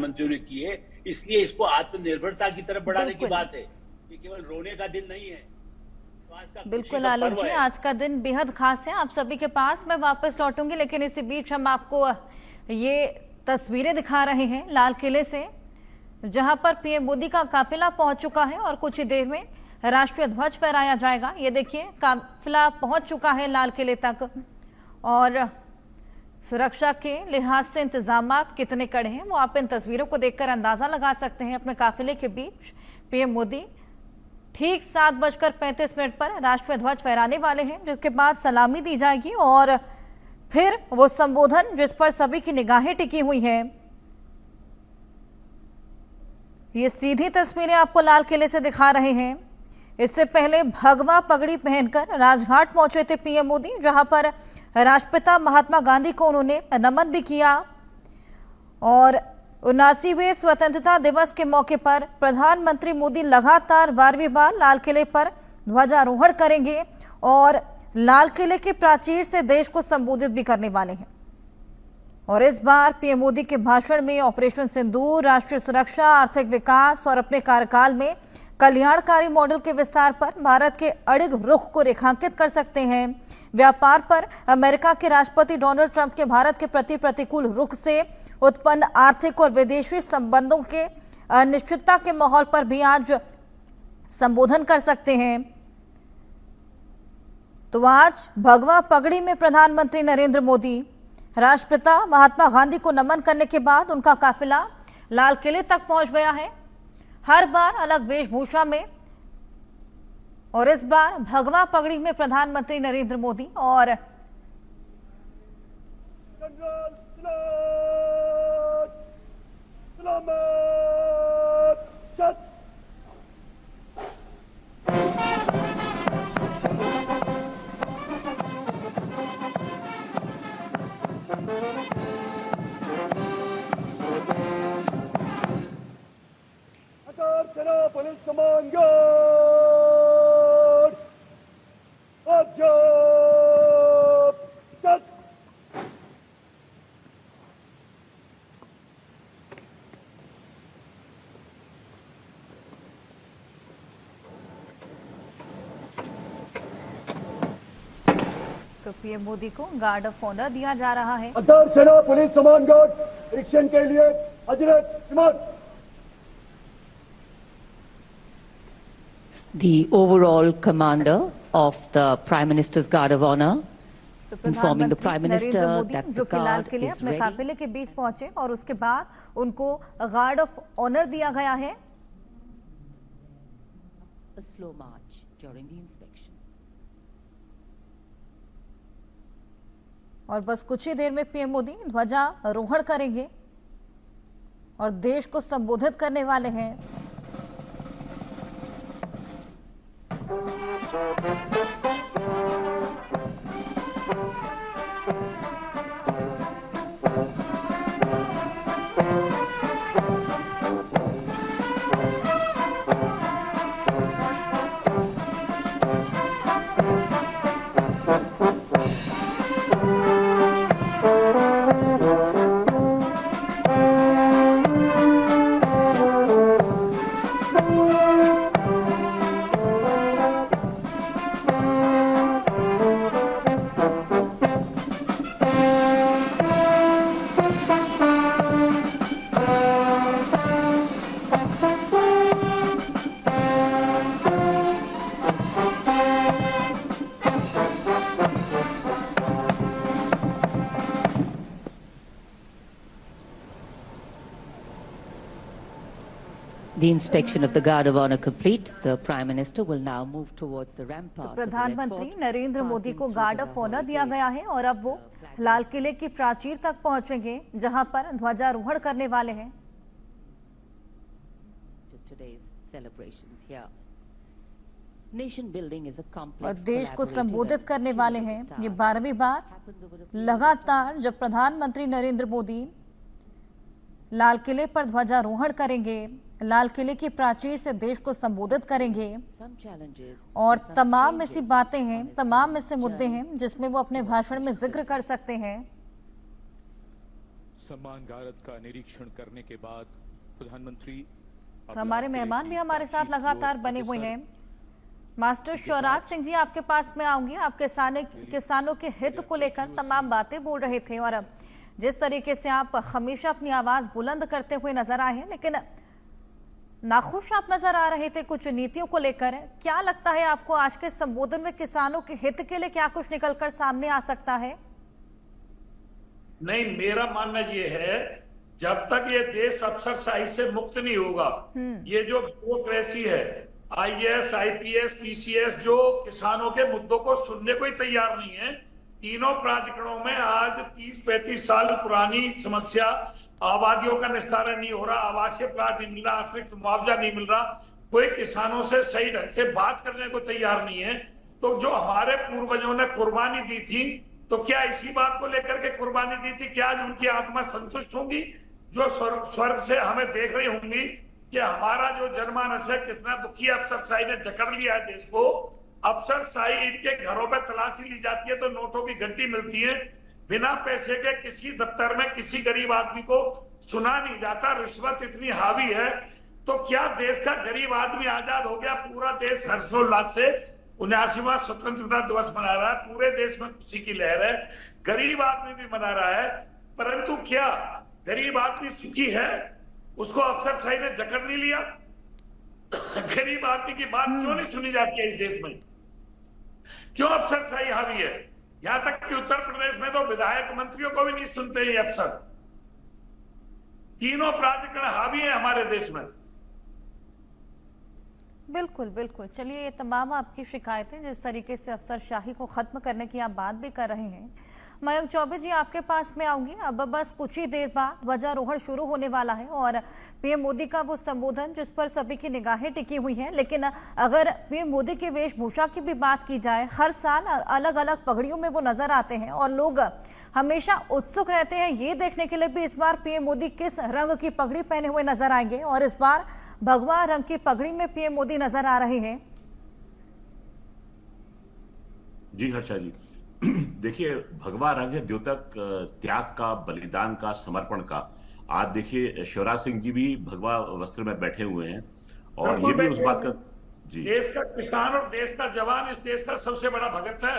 प्रधानमंत्रियों ने किए, इसलिए इसको आत्मनिर्भरता की तरफ बढ़ाने की बात है। ये केवल रोने का दिन नहीं है। बिल्कुल आलोक जी, आज का दिन बेहद खास है आप सभी के पास। मैं वापस लौटूंगी, लेकिन इसी बीच हम आपको ये तस्वीरें दिखा रहे हैं लाल किले से, जहां पर पीएम मोदी का काफिला पहुंच चुका है और कुछ ही देर में राष्ट्रीय ध्वज फहराया जाएगा। ये देखिए, काफिला पहुंच चुका है लाल किले तक और सुरक्षा के लिहाज से इंतजामात कितने कड़े हैं वो आप इन तस्वीरों को देखकर अंदाजा लगा सकते हैं। अपने काफिले के बीच पीएम मोदी ठीक 7:35 पर राष्ट्रीय ध्वज फहराने वाले हैं, जिसके बाद सलामी दी जाएगी और फिर वो संबोधन जिस पर सभी की निगाहें टिकी हुई हैं। ये सीधी तस्वीरें आपको लाल किले से दिखा रहे हैं। इससे पहले भगवा पगड़ी पहनकर राजघाट पहुंचे थे पीएम मोदी, जहां पर राष्ट्रपिता महात्मा गांधी को उन्होंने नमन भी किया और 79वें स्वतंत्रता दिवस के मौके पर प्रधानमंत्री मोदी लगातार 12वीं बार लाल किले पर ध्वजारोहण करेंगे और लाल किले के प्राचीर से देश को संबोधित भी करने वाले हैं। और इस बार पीएम मोदी के भाषण में ऑपरेशन सिंदूर, राष्ट्रीय सुरक्षा, आर्थिक विकास और अपने कार्यकाल में कल्याणकारी मॉडल के विस्तार पर भारत के अड़िग रुख को रेखांकित कर सकते हैं। व्यापार पर अमेरिका के राष्ट्रपति डोनाल्ड ट्रंप के भारत के प्रति प्रतिकूल रुख से उत्पन्न आर्थिक और विदेशी संबंधों के अनिश्चितता के माहौल पर भी आज संबोधन कर सकते हैं। तो आज भगवा पगड़ी में प्रधानमंत्री नरेंद्र मोदी राष्ट्रपिता महात्मा गांधी को नमन करने के बाद उनका काफिला लाल किले तक पहुंच गया है, हर बार अलग वेशभूषा में। और इस बार भगवा पगड़ी में प्रधानमंत्री नरेंद्र मोदी और सेना पुलिस समान तो पीएम मोदी को गार्ड ऑफ ऑनर दिया जा रहा है। सेना पुलिस समान गार्ड निरीक्षण के लिए हजरत इमाम। The overall commander of the Prime Minister's Guard of Honor, तो informing the प्रधानमंत्री Prime Narendra Minister Modi that जो the कि लाल guard किले is अपने ready. काफिले के बीच पहुंचे और उसके बाद उनको गार्ड ऑफ ऑनर दिया गया है। A slow march during the inspection. और बस कुछ ही देर में पीएम मोदी ध्वजारोहण करेंगे और देश को संबोधित करने वाले हैं। The inspection of the Guard of Honor complete, the Prime Minister will now move towards the rampart. प्रधानमंत्री नरेंद्र मोदी को गार्ड ऑफ ऑनर दिया गया है और अब वो लाल किले की प्राचीर तक पहुंचेंगे, जहां पर ध्वजारोहण करने वाले हैं। और देश को संबोधित करने वाले हैं। ये 12वीं बार लगातार जब प्रधानमंत्री नरेंद्र मोदी लाल किले पर ध्वजारोहण करेंगे, लाल किले की प्राचीर से देश को संबोधित करेंगे और तमाम ऐसी बातें हैं, तमाम ऐसे मुद्दे हैं जिसमें वो अपने भाषण में जिक्र कर सकते हैं। सम्मान गारद का निरीक्षण करने के बाद प्रधानमंत्री तो हमारे मेहमान भी हमारे साथ लगातार बने हुए हैं। मास्टर शिवराज सिंह जी, आपके पास में आऊंगी। आप किसानों के हित को लेकर तमाम बातें बोल रहे थे और जिस तरीके से आप हमेशा अपनी आवाज बुलंद करते हुए नजर आए हैं, लेकिन नाखुश आप नजर आ रहे थे कुछ नीतियों को लेकर। क्या लगता है आपको आज के संबोधन में किसानों के हित के लिए क्या कुछ निकलकर सामने आ सकता है? नहीं, मेरा मानना ये है, जब तक ये देश अफसरशाही से मुक्त नहीं होगा, ये जो ब्यूरोक्रेसी है, आईएएस, आईपीएस, पीसीएस, जो किसानों के मुद्दों को सुनने को ही तैयार नहीं है। तीनों प्राधिकरणों में आज 30-35 साल पुरानी समस्या, आबादियों का निस्तारण नहीं हो रहा, आवासीय प्लाट नहीं मिल रहा, अतिरिक्त मुआवजा नहीं मिल रहा, कोई किसानों से सही ढंग से बात करने को तैयार नहीं है। तो जो हमारे पूर्वजों ने कुर्बानी दी थी, तो क्या इसी बात को लेकर के कुर्बानी दी थी, क्या आज उनकी आत्मा संतुष्ट होंगी? जो स्वर्ग से हमें देख रही होंगी कि हमारा जो जनमानस है कितना दुखी, अफसरशाही ने जकड़ लिया है देश को। अफसरशाही, इनके घरों पे तलाशी ली जाती है तो नोटों की घंटी मिलती है, बिना पैसे के किसी दफ्तर में किसी गरीब आदमी को सुना नहीं जाता, रिश्वत इतनी हावी है। तो क्या देश का गरीब आदमी आजाद हो गया? पूरा देश हर्षोल्लास से 79वां स्वतंत्रता दिवस मना रहा है, पूरे देश में खुशी की लहर है, गरीब आदमी भी मना रहा है। परंतु क्या गरीब आदमी सुखी है? उसको अफसरशाही ने जकड़ नहीं लिया? गरीब आदमी की बात क्यों नहीं सुनी जाती है इस देश में? क्यों अफसरशाही हावी है? यहां तक कि उत्तर प्रदेश में तो विधायक मंत्रियों को भी नहीं सुनते ये अफसर। तीनों प्राधिकरण हावी है हमारे देश में। बिल्कुल बिल्कुल। चलिए, ये तमाम आपकी शिकायतें, जिस तरीके से अफसरशाही को खत्म करने की आप बात भी कर रहे हैं। मयंक चौबे जी, आपके पास में आऊंगी। अब बस कुछ ही देर बाद ध्वजारोहण शुरू होने वाला है और पीएम मोदी का वो संबोधन जिस पर सभी की निगाहें टिकी हुई हैं। लेकिन अगर पीएम मोदी की वेशभूषा की भी बात की जाए, हर साल अलग अलग पगड़ियों में वो नजर आते हैं और लोग हमेशा उत्सुक रहते हैं ये देखने के लिए भी इस बार पीएम मोदी किस रंग की पगड़ी पहने हुए नजर आएंगे। और इस बार भगवा रंग की पगड़ी में पीएम मोदी नजर आ रहे हैं। जी हर्षा जी, देखिए, भगवा रंग है द्योतक त्याग का, बलिदान का, समर्पण का। आज देखिए शिवराज सिंह जी भी भगवा वस्त्र में बैठे हुए हैं और ये भी उस बात का जी, देश का किसान और देश का जवान इस देश का सबसे बड़ा भगत है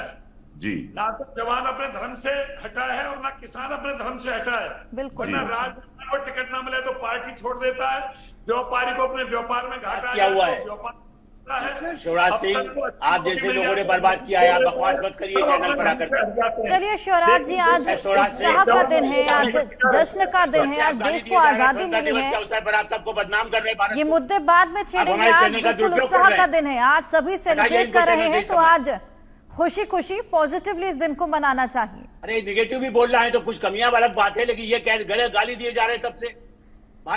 जी। ना तो जवान अपने धर्म से हटा है और ना किसान अपने धर्म से हटा है। बिल्कुल। ना राजनीति को टिकट ना मिले तो पार्टी छोड़ देता है, व्यापारी को अपने व्यापार में घाटा क्या हुआ है? शिवराज सिंह, आप जैसे लोगों ने बर्बाद किया है, आप बकवास मत करिए चैनल पर आकर। चलिए शिवराज जी, आज उत्साह का दिन है, आज जश्न का दिन है, आज देश को आजादी मिली है। आप सबको बदनाम कर रहे हैं। ये मुद्दे बाद में छेड़ेंगे, आज बिल्कुल उत्साह का दिन है, आज सभी सेलिब्रेट कर रहे हैं। तो आज खुशी खुशी पॉजिटिवली इस दिन को मनाना चाहिए। अरे निगेटिव भी बोल रहा है तो कुछ कमियां वाली बात है, लेकिन ये गलत गाली दिए जा रहे हैं तब से।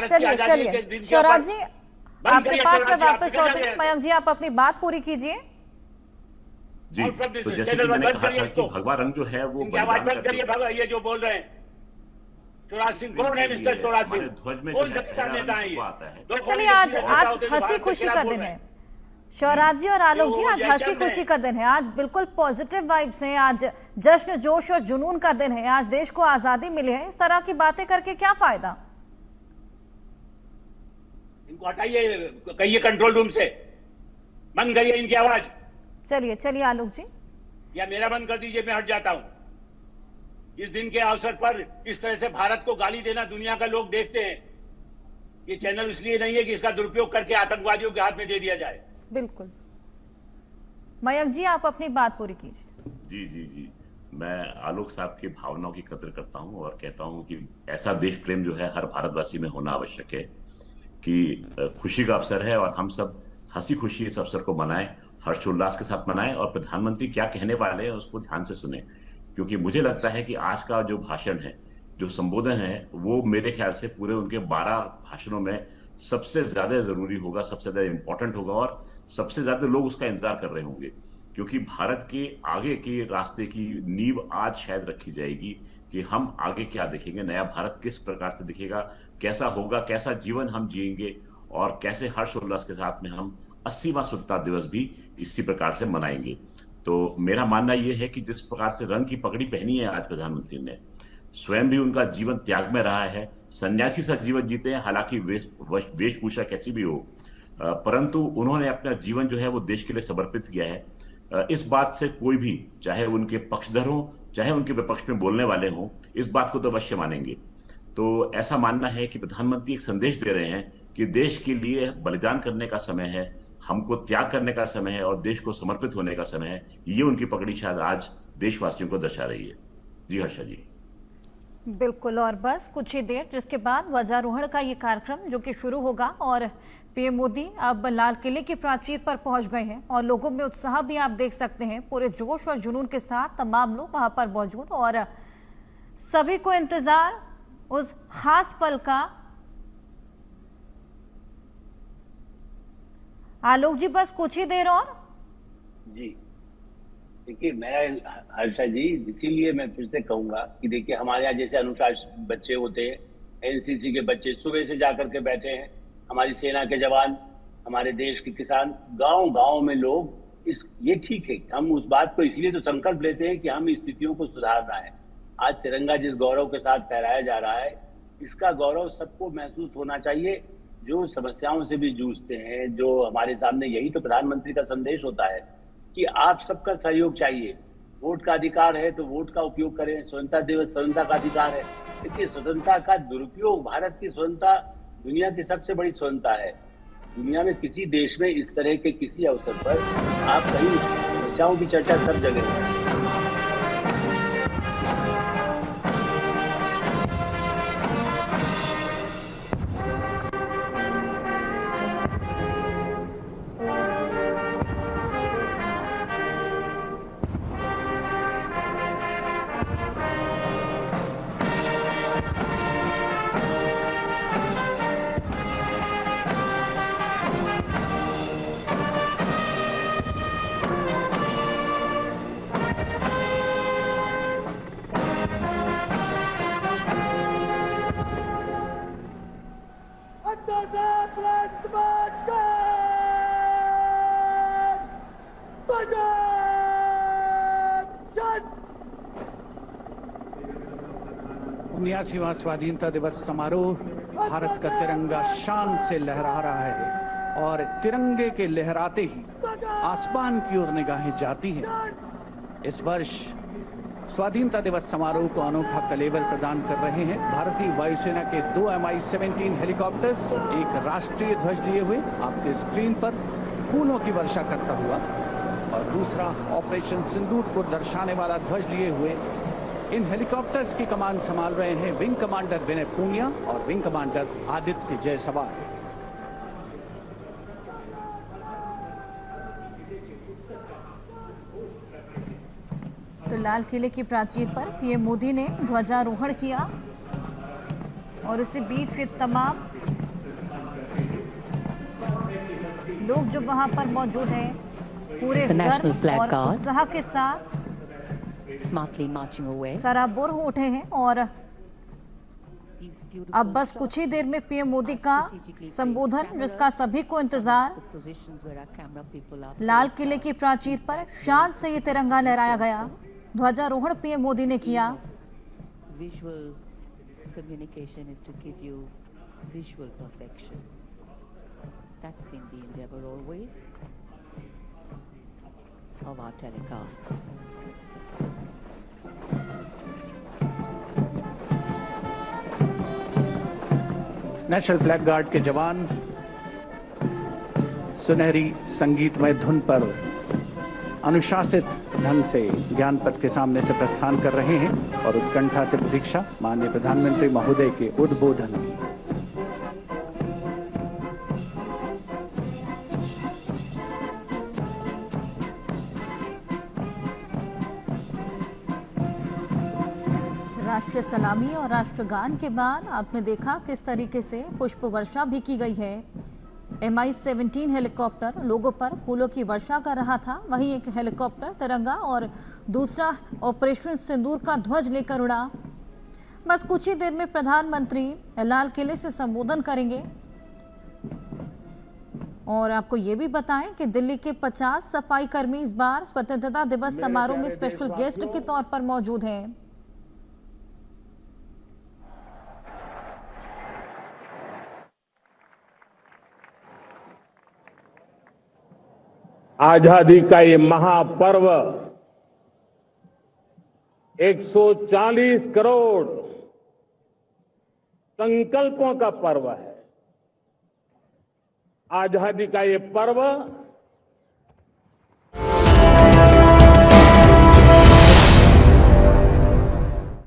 चलिए चलिए शिवराज जी, आपके पास में वापस लौटे। मयंक जी, आप अपनी बात पूरी कीजिए। जी, तो जैसे कि मैंने कहा था कि भगवा रंग जो है वो आवाज बंद करिए। ये जो बोल रहे हैं शिवराज सिंह कौन है? मिस्टर शिवराज सिंह ध्वज में कौन नेता है ये? चलिए, आज हंसी खुशी का दिन है। शिवराज जी और आलोक जी, आज हंसी खुशी का दिन है, आज बिल्कुल पॉजिटिव वाइब्स हैं, आज जश्न, जोश और जुनून का दिन है, आज देश को आजादी मिली है। इस तरह की बातें करके क्या फायदा? इनको हटाइए, कहिए कंट्रोल रूम से बंद करिए इनकी आवाज। चलिए चलिए आलोक जी, या मेरा बंद कर दीजिए, मैं हट जाता हूं। इस दिन के अवसर पर इस तरह से भारत को गाली देना दुनिया का लोग देखते हैं। ये चैनल इसलिए नहीं है कि इसका दुरुपयोग करके आतंकवादियों के हाथ में दे दिया जाए। बिल्कुल। मयंक जी, आप अपनी बात पूरी कीजिए। जी जी जी, मैं आलोक साहब की भावनाओं की कदर करता हूं और कहता हूं कि ऐसा देश प्रेम जो है हर भारतवासी में होना आवश्यक है कि खुशी का अवसर है और हम सब हंसी खुशी इस अवसर को मनाएं, हर्षोल्लास के साथ मनाएं और प्रधानमंत्री क्या कहने वाले हैं उसको ध्यान से सुने। क्योंकि मुझे लगता है कि आज का जो भाषण है, जो संबोधन है, वो मेरे ख्याल से पूरे उनके 12 भाषणों में सबसे ज्यादा जरूरी होगा, सबसे ज्यादा इंपॉर्टेंट होगा और सबसे ज्यादा लोग उसका इंतजार कर रहे होंगे। क्योंकि भारत के आगे के रास्ते की नींव आज शायद रखी जाएगी कि हम आगे क्या देखेंगे, नया भारत किस प्रकार से दिखेगा, कैसा होगा, कैसा जीवन हम जिएंगे और कैसे हर्षोल्लास के साथ में हम 80वां स्वतंत्रता दिवस भी इसी प्रकार से मनाएंगे। तो मेरा मानना यह है कि जिस प्रकार से रंग की पगड़ी पहनी है आज प्रधानमंत्री ने, स्वयं भी उनका जीवन त्याग में रहा है, सन्यासी सा जीवन जीते हैं, हालांकि वेशभूषा कैसी भी हो, परंतु उन्होंने अपना जीवन जो है वो देश के लिए समर्पित किया है। इस बात से कोई भी, चाहे उनके पक्षधर हो चाहे उनके विपक्ष में बोलने वाले हों, इस बात को तो अवश्य मानेंगे। तो ऐसा मानना है कि प्रधानमंत्री एक संदेश दे रहे हैं कि देश के लिए बलिदान करने का समय है, हमको त्याग करने का समय है और देश को समर्पित होने का समय है। ये उनकी पगड़ी शायद आज देशवासियों को दर्शा रही है। जी हर्षा जी। बिल्कुल, और बस कुछ ही देर जिसके बाद ध्वजारोहण का ये कार्यक्रम जो कि शुरू होगा और पीएम मोदी अब लाल किले की प्राचीर पर पहुंच गए हैं और लोगों में उत्साह भी आप देख सकते हैं। पूरे जोश और जुनून के साथ तमाम लोग वहां पर मौजूद और सभी को इंतजार उस खास पल का। आलोक जी, बस कुछ ही देर और। जी देखिए, मैं हर्षा जी, इसीलिए मैं फिर से कहूंगा कि देखिए, हमारे यहाँ जैसे अनुशासित बच्चे होते हैं, एनसीसी के बच्चे सुबह से जाकर के बैठे हैं, हमारी सेना के जवान, हमारे देश के किसान, गांव गांव में लोग, ये ठीक है। हम उस बात को इसलिए तो संकल्प लेते हैं कि हम स्थितियों को सुधारना है। आज तिरंगा जिस गौरव के साथ फहराया जा रहा है, इसका गौरव सबको महसूस होना चाहिए, जो समस्याओं से भी जूझते हैं, जो हमारे सामने। यही तो प्रधानमंत्री का संदेश होता है कि आप सबका सहयोग चाहिए। वोट का अधिकार है तो वोट का उपयोग करें। स्वतंत्रता दिवस स्वतंत्रता का अधिकार है। देखिए, स्वतंत्रता का दुरुपयोग, भारत की स्वतंत्रता दुनिया की सबसे बड़ी स्वतंत्रता है। दुनिया में किसी देश में इस तरह के किसी अवसर पर आप कहीं समस्याओं की चर्चा सब जगह है। उन्यासीवां स्वाधीनता दिवस समारोह, भारत का तिरंगा शान से लहरा रहा है और तिरंगे के लहराते ही आसमान की ओर निगाहें जाती हैं। इस वर्ष स्वाधीनता दिवस समारोह को अनोखा कलेवर प्रदान कर रहे हैं भारतीय वायुसेना के 2 Mi-17 हेलीकॉप्टर्स, एक राष्ट्रीय ध्वज लिए हुए आपके स्क्रीन पर फूलों की वर्षा करता हुआ, और दूसरा ऑपरेशन सिंदूर को दर्शाने वाला ध्वज लिए हुए। इन हेलीकॉप्टर्स की कमान संभाल रहे हैं विंग कमांडर विनय पूनिया और विंग कमांडर आदित्य जायसवाल। तो लाल किले की प्राचीर पर पीएम मोदी ने ध्वजारोहण किया और इसी बीच ये तमाम लोग जो वहां पर मौजूद हैं पूरे गर्व और उत्साह के साथ सराबोर हो उठे हैं। और अब बस कुछ ही देर में पीएम मोदी का संबोधन, जिसका सभी को इंतजार। लाल किले की प्राचीर पर शान से ये तिरंगा लहराया गया। ध्वजारोहण पीएम मोदी ने किया। Visual communication is to give you visual perfection. That's been the endeavor always of our telecasts. National flag guard के जवान सुनहरी संगीतमय धुन पर अनुशासित ढंग से ज्ञानपथ के सामने से प्रस्थान कर रहे हैं और उत्कंठा से प्रतीक्षा माननीय प्रधानमंत्री महोदय के उद्बोधन की। राष्ट्रीय सलामी और राष्ट्रगान के बाद आपने देखा किस तरीके से पुष्प वर्षा भी की गई है। Mi-17 हेलीकॉप्टर लोगों पर फूलों की वर्षा कर रहा था, वहीं एक हेलीकॉप्टर तिरंगा और दूसरा ऑपरेशन सिंदूर का ध्वज लेकर उड़ा। बस कुछ ही देर में प्रधानमंत्री लाल किले से संबोधन करेंगे। और आपको ये भी बताएं कि दिल्ली के 50 सफाई कर्मी इस बार स्वतंत्रता दिवस समारोह में स्पेशल गेस्ट के तौर पर मौजूद हैं। आजादी का ये महापर्व 140 करोड़ संकल्पों का पर्व है। आजादी का ये पर्व